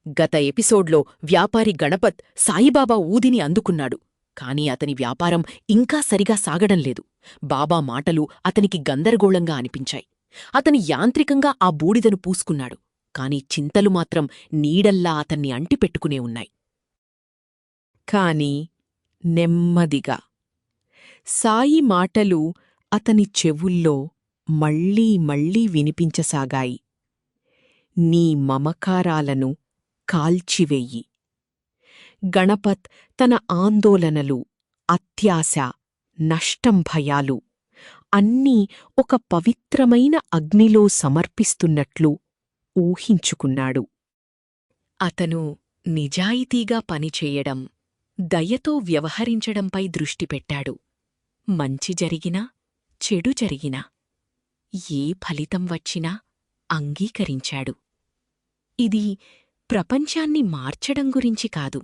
గత ఎపిసోడ్లో వ్యాపారి గణపత్ సాయిబాబా ఊదిని అందుకున్నాడు. కాని అతని వ్యాపారం ఇంకా సరిగా సాగడంలేదు. బాబా మాటలు అతనికి గందరగోళంగా అనిపించాయి. అతని యాంత్రికంగా ఆ బూడిదను పూసుకున్నాడు. కాని చింతలు మాత్రం నీడల్లా అతన్ని అంటిపెట్టుకునే ఉన్నాయి. కాని నెమ్మదిగా సాయి మాటలు అతని చెవుల్లో మళ్ళీ మళ్ళీ వినిపించసాగాయి. నీ మమకారాలను కాల్చివెయ్యి. గణపత్ తన ఆందోళనలు, అత్యాశ, నష్టం భయాలు అన్నీ ఒక పవిత్రమైన అగ్నిలో సమర్పిస్తున్నట్లు ఊహించుకున్నాడు. అతను నిజాయితీగా పనిచేయడం, దయతో వ్యవహరించడంపై దృష్టిపెట్టాడు. మంచి జరిగినా, చెడు జరిగినా, ఏ ఫలితం వచ్చినా అంగీకరించాడు. ఇది ప్రపంచాన్ని మార్చడం గురించి కాదు,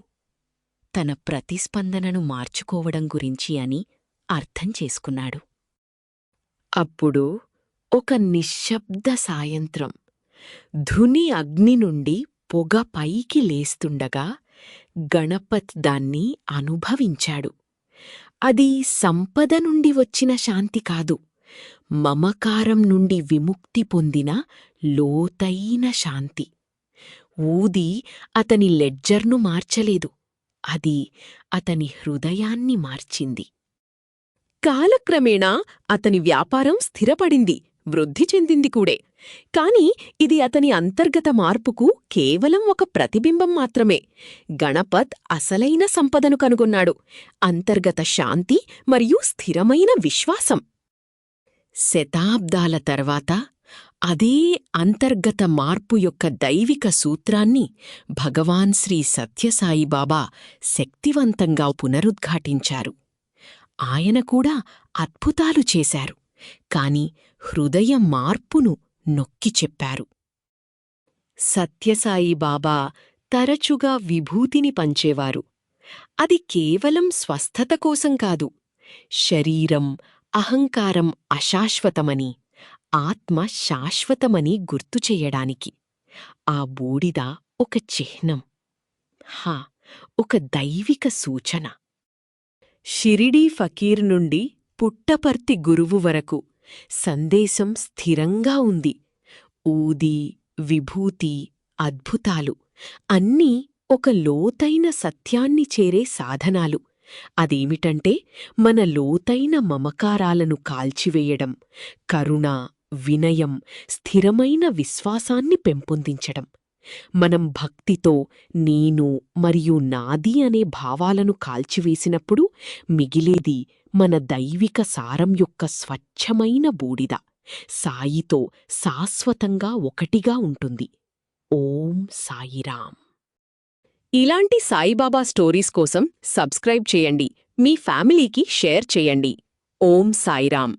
తన ప్రతిస్పందనను మార్చుకోవడం గురించి అని అర్థం చేసుకున్నాడు. అప్పుడు ఒక నిశ్శబ్ద సాయంత్రం ధుని అగ్ని నుండి పొగ పైకి లేస్తుండగా గణపత్ దాన్ని అనుభవించాడు. అది సంపద నుండి వచ్చిన శాంతి కాదు, మమకారం నుండి విముక్తి పొందిన లోతైన శాంతి. ఊది అతని లెడ్జర్ను మార్చలేదు, అది అతని హృదయాన్ని మార్చింది. కాలక్రమేణా అతని వ్యాపారం స్థిరపడింది, వృద్ధి చెందింది కూడే. కాని ఇది అతని అంతర్గత మార్పుకు కేవలం ఒక ప్రతిబింబం మాత్రమే. గణపత్ అసలైన సంపదను కనుగొన్నాడు, అంతర్గత శాంతి మరియు స్థిరమైన విశ్వాసం. శతాబ్దాల తర్వాత అదే అంతర్గత మార్పు యొక్క దైవిక సూత్రాన్ని భగవాన్ శ్రీ సత్యసాయిబాబా శక్తివంతంగా పునరుద్ఘాటించారు. ఆయన కూడా అద్భుతాలు చేశారు, కాని హృదయ మార్పును నొక్కి చెప్పారు. సత్యసాయిబాబా తరచుగా విభూతిని పంచేవారు. అది కేవలం స్వస్థత కోసం కాదు, శరీరం, అహంకారం అశాశ్వతమని, ఆత్మ శాశ్వతమని గుర్తుచెయ్యడానికి. ఆ బూడిద ఒక చిహ్నం, ఒక దైవిక సూచన. షిరిడీ ఫకీర్ నుండి పుట్టపర్తి గురువు వరకు సందేశం స్థిరంగా ఉంది. ఊది, విభూతి, అద్భుతాలు అన్నీ ఒక లోతైన సత్యాన్ని చేరే సాధనాలు. అదేమిటంటే మన లోతైన మమకారాలను కాల్చివేయడం, కరుణ, వినయం, స్థిరమైన విశ్వాసాన్ని పెంపొందించడం. మనం భక్తితో నేను మరియు నాది అనే భావాలను కాల్చివేసినప్పుడు మిగిలేది మన దైవిక సారం యొక్క స్వచ్ఛమైన బూడిద, సాయితో శాశ్వతంగా ఒకటిగా ఉంటుంది. ఓం సాయిరాం. ఇలాంటి సాయిబాబా స్టోరీస్ కోసం సబ్స్క్రైబ్ చేయండి, మీ ఫ్యామిలీకి షేర్ చేయండి. ఓం సాయిరాం.